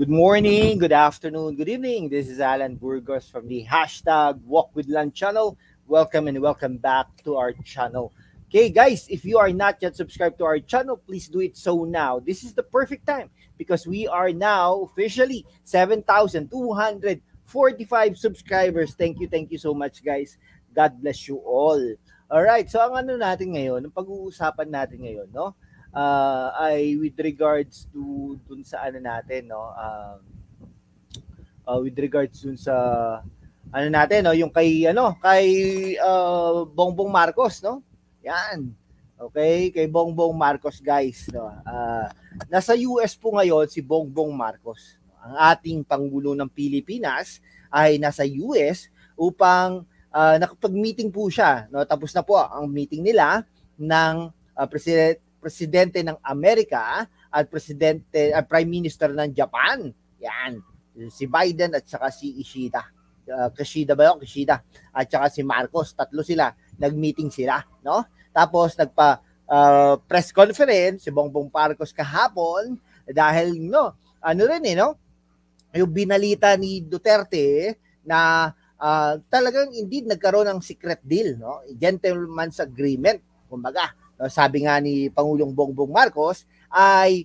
Good morning, good afternoon, good evening. This is Alan Burgos from the hashtag Walk with Lan channel. Welcome and welcome back to our channel. Okay, guys, if you are not yet subscribed to our channel, please do it so now. This is the perfect time because we are now officially 7,245 subscribers. Thank you so much, guys. God bless you all. All right, so ang ano natin ngayon, ang pag-uusapan natin ngayon, no? Ay with regards to dun sa ano natin, no, with regards dun sa ano natin, no, yung kay Bongbong Marcos, no, yan. Okay, kay Bongbong Marcos, guys, no. Nasa US po ngayon si Bongbong Marcos, ang ating Pangulo ng Pilipinas ay nasa US upang nakapag-meeting po siya, no. Tapos na po ang meeting nila ng presidente ng Amerika at Prime Minister ng Japan. Yan. Si Biden at saka si Kishida. Kishida. At saka si Marcos. Tatlo sila. Nag-meeting sila. No? Tapos press conference si Bongbong Marcos kahapon dahil yung binalita ni Duterte na talagang indeed nagkaroon ng secret deal. No? Gentleman's agreement. Kumbaga. Sabi nga ni Pangulong Bongbong Marcos ay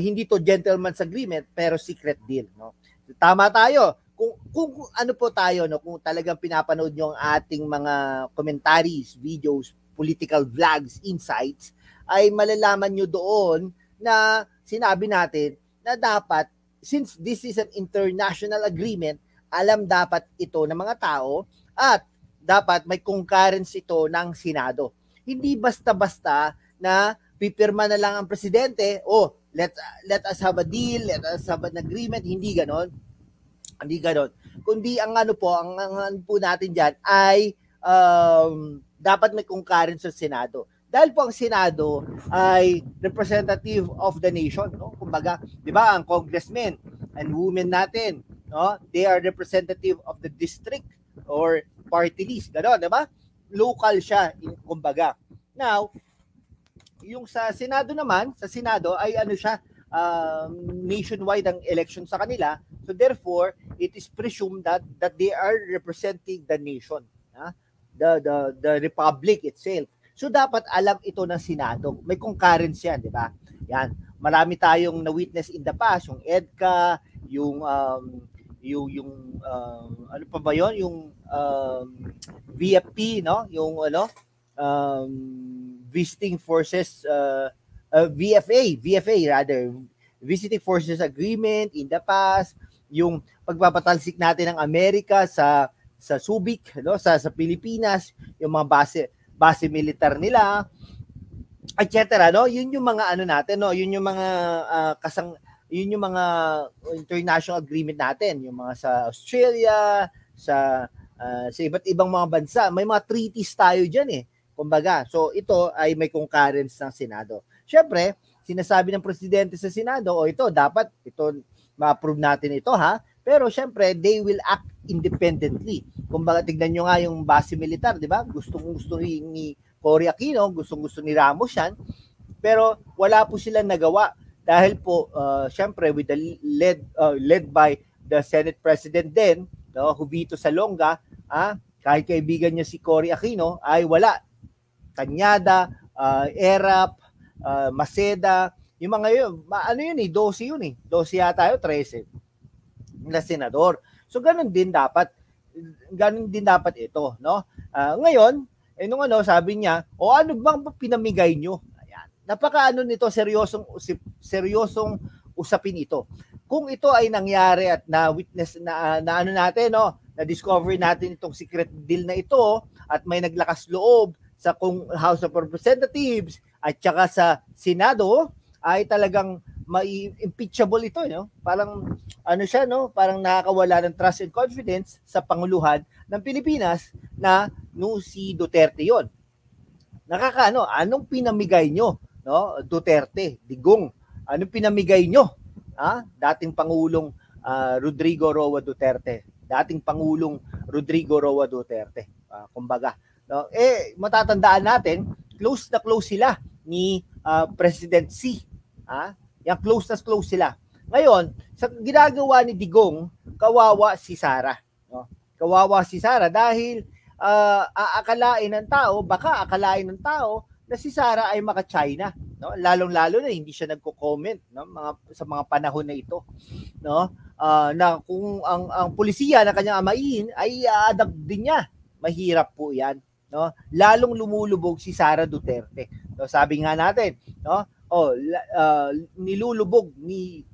hindi to gentleman's agreement pero secret deal, no. Tama tayo. Kung ano po tayo, no, kung talagang pinapanood niyo ang ating mga commentaries, videos, political vlogs, insights, ay malalaman niyo doon na sinabi natin na dapat, since this is an international agreement, alam dapat ito ng mga tao at dapat may concurrence ito ng Senado. Hindi basta-basta na pipirma na lang ang presidente, let us have a deal, let us have an agreement, hindi ganon. Hindi ganon. Kundi ang ano po natin diyan ay dapat may concurrence sa Senado. Dahil po ang Senado ay representative of the nation, no? Kumbaga, 'di ba, ang congressmen and women natin, no? They are representative of the district or party list, ganon, 'di ba? Local siya, kumbaga. Now, yung sa Senado naman, ay ano siya, nationwide ang election sa kanila. So therefore, it is presumed that they are representing the nation, the republic itself. So dapat alam ito ng Senado. May concurrence yan, di ba? Yan. Marami tayong na-witness in the past, yung EDCA, yung ano pa ba yon, yung VFP, no, yung visiting forces, VFA rather, visiting forces agreement in the past, yung pagpapatalsik natin ng Amerika sa Subic, no, sa Pilipinas, yung mga base militar nila, etc., no. Yun yung mga ano natin, no, yun yung mga yun yung mga international agreement natin, yung mga sa Australia, sa iba't ibang mga bansa. May mga treaties tayo diyan, kumbaga. So ito ay may concurrence ng Senado. Syempre, sinasabi ng presidente sa Senado, ito dapat ma-approve natin ito, ha. Pero syempre, they will act independently. Kumbaga, tignan nyo nga yung base militar, di ba? Gusto ni Cory Aquino, gusto ni Ramos yan. Pero wala po silang nagawa. Dahil po, syempre, with the led by the Senate President din, no, Jovito Salonga, kahit kaibigan niya si Cory Aquino, ay wala. Tanyada, ERAP, Maceda, yung mga yun, 12 yun 12 yata yun, 13 na senador. So, ganun din dapat ito, no? Ngayon, nung sabi niya, ano bang pinamigay nyo? Napaka nito, seryosong usapin ito. Kung ito ay nangyari at na-witness na natin, no, na-discover natin itong secret deal na ito at may naglakas loob sa House of Representatives at saka sa Senado, ay talagang impeachable ito, no? Parang siya, no? Parang nakakawala ng trust and confidence sa panguluhan ng Pilipinas na si Duterte 'yon. Anong pinamigay nyo? No, Duterte, Digong. Anong pinamigay nyo? Dating Pangulong Rodrigo Roa Duterte. Kumbaga, no? Matatandaan natin, close na close sila ni President C. Yung close sila. Ngayon, sa ginagawa ni Digong, kawawa si Sara. No? Kawawa si Sara dahil aakalain ng tao, baka akalain ng tao na si Sara ay maka-China. No? Lalong-lalo na hindi siya nagko-comment, no? Sa mga panahon na ito. No? Na kung ang pulisiya na kanyang amain ay adapt din niya. Mahirap po yan. No? Lalong lumulubog si Sara Duterte. No? Sabi nga natin, no? Nilulubog ni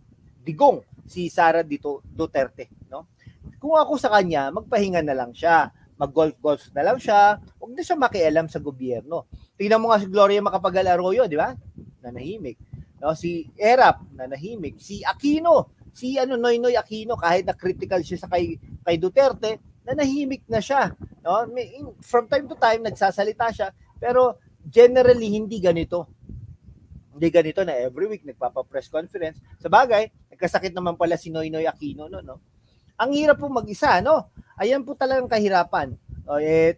Digong si Sara Duterte, no? Kung ako sa kanya, magpahinga na lang siya, mag-golf na lang siya, huwag na siya makialam sa gobyerno. Tingnan mo nga si Gloria Macapagal Arroyo, di ba? Nanahimik. No, si Erap, nanahimik. Si Aquino, si Noynoy Aquino, kahit na critical siya sa kay Duterte, nanahimik na siya. No? From time to time nagsasalita siya, pero generally hindi ganito. Hindi ganito na every week nagpapa-press conference. Sa bagay, nagkasakit naman pala si Noynoy Aquino, no? Ang hirap po mag-isa, no? Ayan po talagang kahirapan.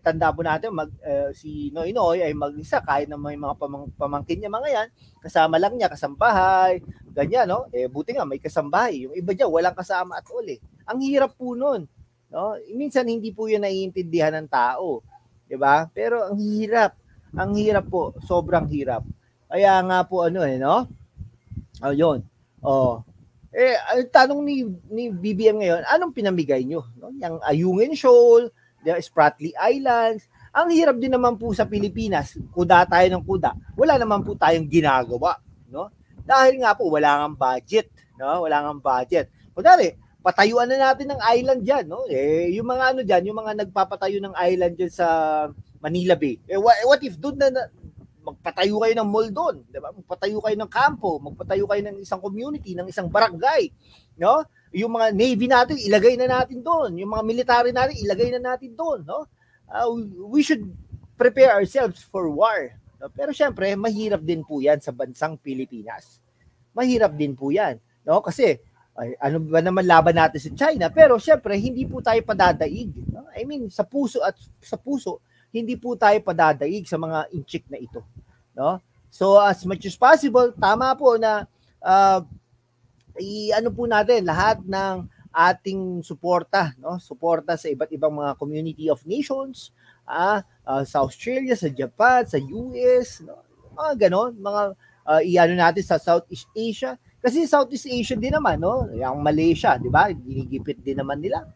Tanda po natin, si Noynoy ay mag-isa kahit na may mga pamangkin niya mga yan, kasama lang niya, kasambahay, ganyan, no? Buti nga may kasambahay. Yung iba dyan, walang kasama at all, eh. Ang hirap po nun, no? Minsan hindi po yun naiintindihan ng tao, di ba? Pero ang hirap po, sobrang hirap. Kaya nga po no? Yun. Ang tanong ni BBM ngayon, anong pinamigay nyo? No? Yung Ayungin Shoal, Spratly Islands. Ang hirap din naman po sa Pilipinas, kuda tayo ng kuda. Wala naman po tayong ginagawa, no? Dahil nga po wala nang budget, no? Wala nang budget. Kunwari, patayuan na natin ng island diyan, no? Yung mga diyan, yung mga nagpapatayo ng island diyan sa Manila Bay. What if doon na magpatayo kayo ng mall doon, di ba? Magpatayo kayo ng kampo, magpatayo kayo ng isang community, ng isang barangay, no? Yung mga navy natin, ilagay na natin doon. Yung mga military natin, ilagay na natin doon, no? We should prepare ourselves for war. No? Pero syempre, mahirap din po 'yan sa bansang Pilipinas. Mahirap din po 'yan, no? Kasi ano ba naman laban natin sa China, pero syempre hindi po tayo padadaig, no? I mean, sa puso hindi po tayo padadaig sa mga inchik na ito, no? So as much as possible, tama po na i-ano po natin lahat ng ating suporta, no? Suporta sa iba't ibang mga community of nations, sa Australia, sa Japan, sa US, no? Mga ganon, mga i-ano natin sa Southeast Asia. Kasi Southeast Asia din naman, no? Ang Malaysia, di ba? Ginigipit din naman nila.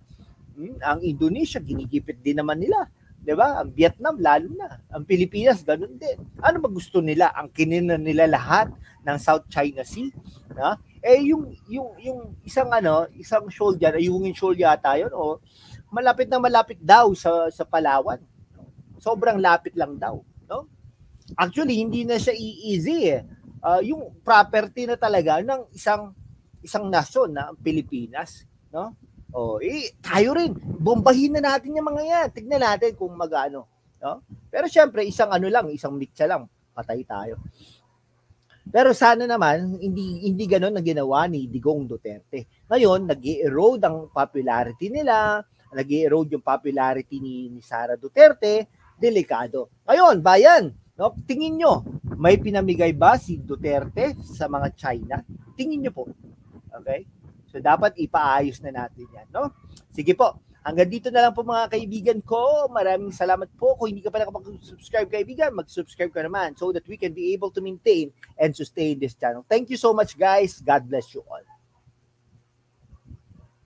Ang Indonesia, ginigipit din naman nila. Diba? Ang Vietnam, lalo na. Ang Pilipinas, ganun din. Ano ba gusto nila? Ang kininan nila lahat ng South China Sea? Na? Yung isang shoal dyan, Ayungin Shoal yata yun, malapit na malapit daw sa Palawan. Sobrang lapit lang daw. No? Actually, hindi na siya easy, yung property na talaga ng isang nasyon na Pilipinas. No? Tayo rin, bombahin na natin yung mga yan. Tignan natin kung magano, no? Pero syempre, isang mitsa lang, patay tayo. Pero sana naman, hindi gano'n na ginawa ni Digong Duterte. Ngayon, nag-i-erode ang popularity nila, nag-i-erode yung popularity ni Sara Duterte, delikado. Ngayon, bayan, no? Tingin nyo, may pinamigay ba si Duterte sa mga China? Tingin nyo po. Okay? So, dapat ipaayos na natin yan, no? Sige po. Hanggang dito na lang po mga kaibigan ko. Maraming salamat po. Kung hindi ka pa nakapag-subscribe kaibigan, mag-subscribe ka naman so that we can be able to maintain and sustain this channel. Thank you so much, guys. God bless you all.